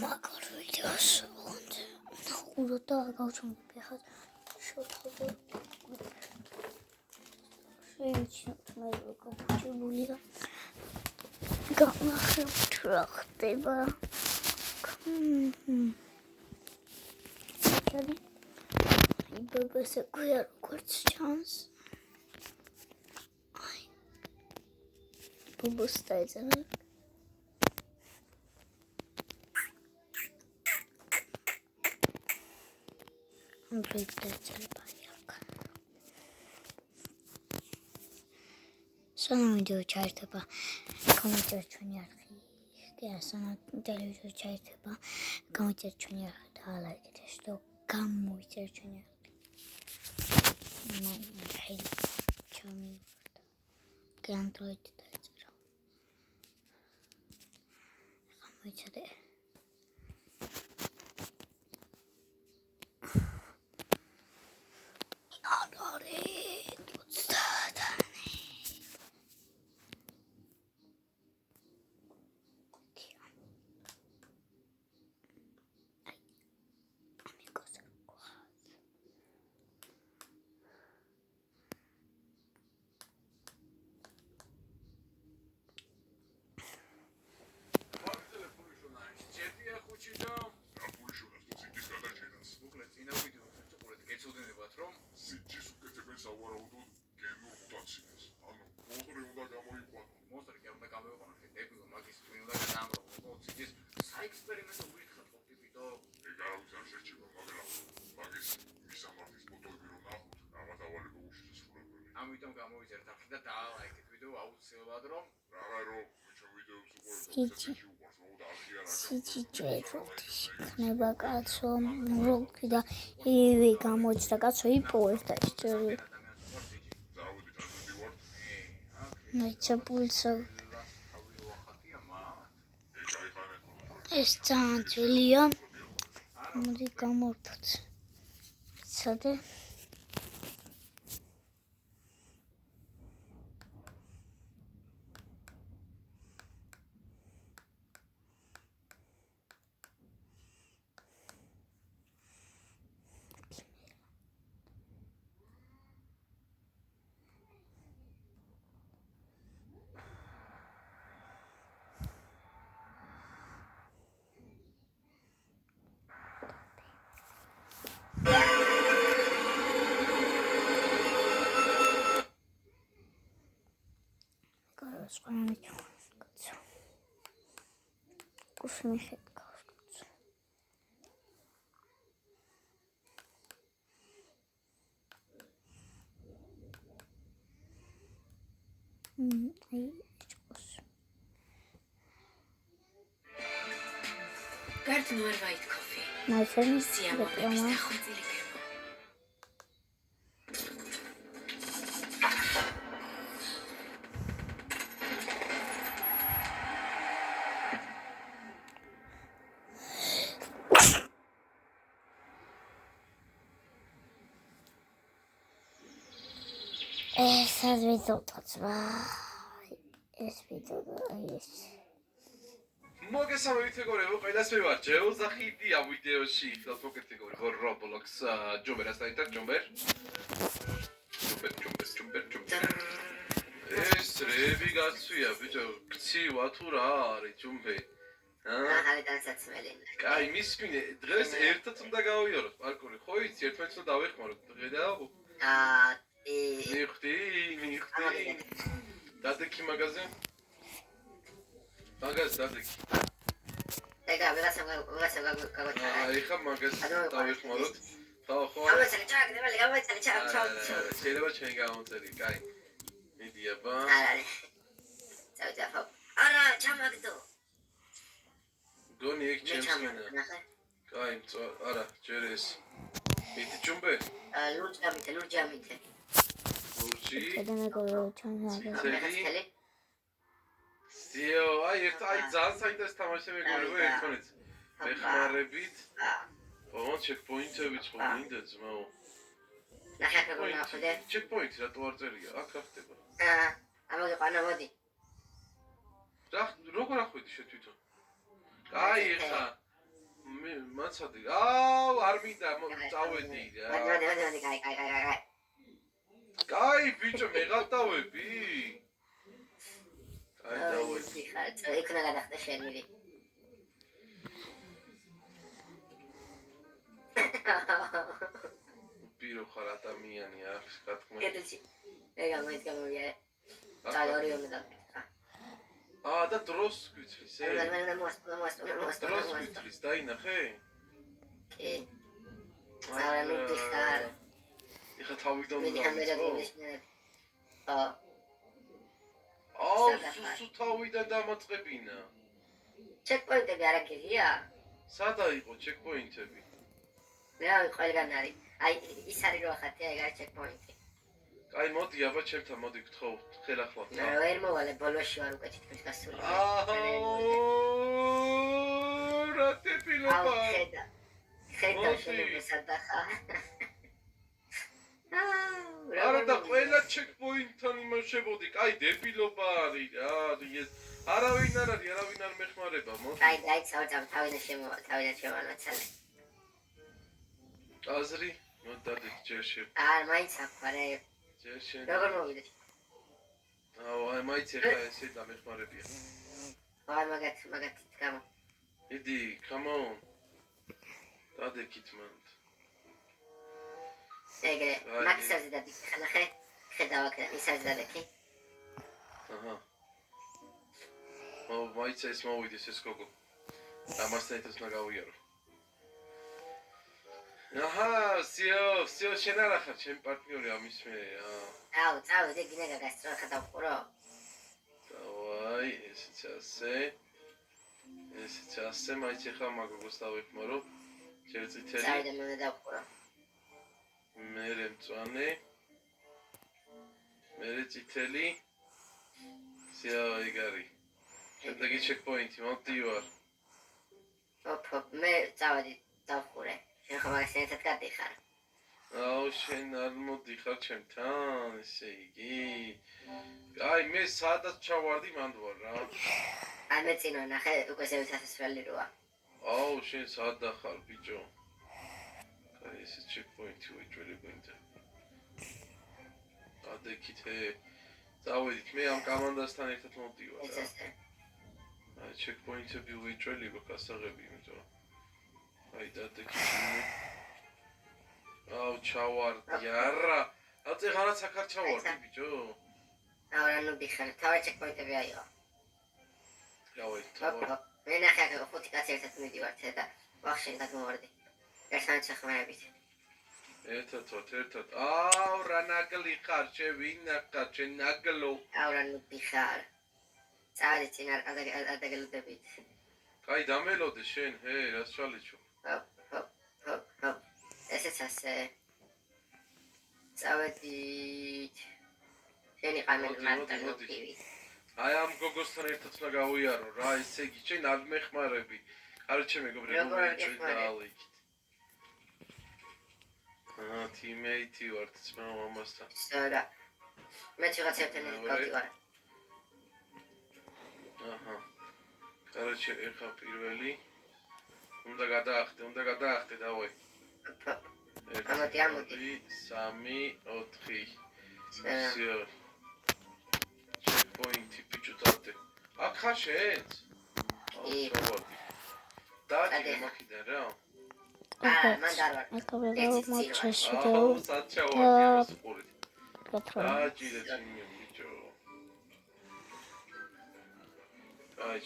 მაგარ ვიდეოს უყუროთ და გავჩვენებ ახლა შოთაბო შეიძლება მე გაგუჩებულია განახებთ რა ხდება ბებესე ქვია როგორც ჩანს ბუბოს დაეძახა სანამ ვიდეო ჩაერთება კომენტარით ჩვენი არხი სანამ ტელევიზორ ჩაერთება კომენტარით ჩვენი არხი და ლაიქით და გამოიწერეთ ჩვენი არხი ხელი ჩამივარდა განდროიდ დაეწერა გამოიცადე ამიტომ გამოვიწერეთ ახლა და დაალაიქეთ ვიდეო აუცილებლად რომ იქნება კაცო მროგი და ივი გამოჩნდა კაცო იპოვეს და ისტორია მეცა პულსა ეს ძალიან ძველია მოდი გამორფოთ ცადე Uśmiechek koszkuc. Garden white coffee. My friend is ეს ვიდეოც ეს ვიდეო ის მოგესალმებით მეგობრებო, ყველასვე ვარ ჯეოზახიდია ვიდეოში ხალხ მოგეთეგორი ხო Roblox ჯომბერასთან ერთად ჯომბერ ეს რები გაცვია ბიჭო გცივა თუ რა არის ჯომბე ახალი დასაცმელი კაი მისმინე დღეს ერთად უნდა გავიაროთ პარკური ხო იცი ერთმანეთს უნდა დავეხმაროთ დღედა მიხდი დადექი მაგაზე დადექი ega ვიღაცა გაგოჩა აი ხა მაგას დავეხმაროთ ხო შეიძლება ჩვენ გამოვწერი კაი მიდიაბა წავიდე არა ჩამაგდო გონი ეგ ჩემსმენა კაი არა ჯერ ეს მიდი ჯუმბე ლურჯამით ლურჯი მეგობრებო ჩანს სიო აი ძალიან საინტერესო თამაში მეგობრებო ერთმანეთს ვეხმარებით ოღონდ ჩეკპოინტები ხო მინდა ძმაო ნახე ჩეკპოინტი რატო არ წერია აქ ხდება ამოიყვანა მოდი რა როგორ ახვედი შე თვითონ? კაი, ეხა მაცადი. აუ, არ მინდა, წავედი რა. მოდი, კაი. კაი, ბიჭო, მეღატავები. კაი, დავედი. იქ უნდა გადახტე შენილი. პირო ხარ ადამიანი აქვს, გათქმე. კეთილში. ეგა მოიც გამოვიარე. წალორი უნდა და. და დროს გვიწრის, დროს გვიწრის, დაინახე? კი. არა, ნუ დიხარ. ეხა თავიდან მე დამეჯადებ. სუ თავიდან დამაწყებინა. ჩეკპოინტები არ აგიღია? სადა იყო ჩეკპოინტები? რა ყველგან არის. აი ის არის რო ახათი, ეგ არის ჩეკპოინტი. კაი, მოდი, აბა ჩემთან, მოდი გთხოვ, ხელახლა. ვერ მოვალე, ბოლოში ვარ უკვე თითქმის გასული. რა ტეპილობა. ხედა შენობა სადახა. არა და ყველა ჩეკპოინტთან იმაშებოდი. კაი, დებილობა არის რა. არავინ არ არის, არავინ არ მეხმარება, მოდი. კაი, დაიცავ, თავიდან შემოვაცალე. აზრი, მოდადი ჯერ შე. მაინც აქვარე. ჯერ შე. როგორ მოვიდე? აი, მაინც ეხა ესე დამეხმარებია. მაგათი გამო. იდი, come on. დადეკით მანდ. ეგრე, მაქსაზე დადიკი, ხანახე, ხედავ აქ ისაზე დადეკი. აჰა. მაინც ეს მოვიდეს ეს გოგო. ამასთან ერთად უნდა გავიარო. აჰა, სიო, შენ არა ხარ, ჩემი პარტნიორი ამის მე. წავიდე, გინდა გაგასწრო, ხა დავყურო. დავაი, ესეც ასე, მაინც ეხა მაგოგოს დავიხმარო. ჯერ წითელი. წავიდე, მე დავყურო. მერე მწვანე. მერე წითელი. სიო, ეგ არის. შემდეგი ჩეკპოინტი, მოდი ვარ. მე წავედი, დავყურე. შენ ხომ მაგას ერთად გადიხარ. აუ, შენ არ მოდიხარ ჩემთან, ესე იგი. აი, მე სადაც ჩავარდი, მანდ ვარ რა. აი, მე წინ ვარ, ნახე, უკვე ზევით ასასვლელი როა. აუ, შენ სად ხარ, ბიჭო? აი, ეს ჩეკპოინტი უიჭველი გვინდა. ადეკითე. წავედით, მე ამ კომანდასთან ერთად მოვდივარ რა. აი, ჩეკპოინტები უიჭველი გვაქვს ასაღები, იმიტომ რომ აი, დადეკითე. აუ, ჩავარდი, არა. აწე ღარაც აქ არ ჩავარდი, ბიჭო. არა, ნუ ბიხარ, თავი ჩეკპოინტები აიღო. რავი, თავი. მე ნახე აქ ხუთი კაცი ერთად მიდივართ და ვახშენ გადმოვარდი. ერთმანეთ სახმარებით. ერთად. აუ, რა ნაგლი ხარ, შევინახარ, შენ ნაგლო. არა, ნუ ბიხარ. წავედი წინ არ დაგელოდებით. კაი, დამელოდე შენ, რას ჩალიჩო? ჰოპ. ესეც ასე. წავედით. შენი ყამელი მარტო ნუქივი. აი, ამ გოგოსთან ერთად უნდა გავიარო რა, ესე იგი, შენ არ მეხმარები. კაროჩე მეგობრებო, დაალიქით. თიმეიტი ვარ ძმა მამასთან. სა. მე ვიღაცებთან ერთად ვარ. აჰა. კაროჩე, ეხა პირველი. უნდა გადაახტე, დავაი. ამოდი. 3, 4. სიო. ჩეკპოინტი ბიჭო დადე. აქ ხარ შენც? ჩავარდი. დადი მაქიდან რა. მან დარვარ. აკაბებო მოჩესიდო. სად ჩავარდი სპორტი. გათხოვა. აჯილე ჩემი ბიჭო. აი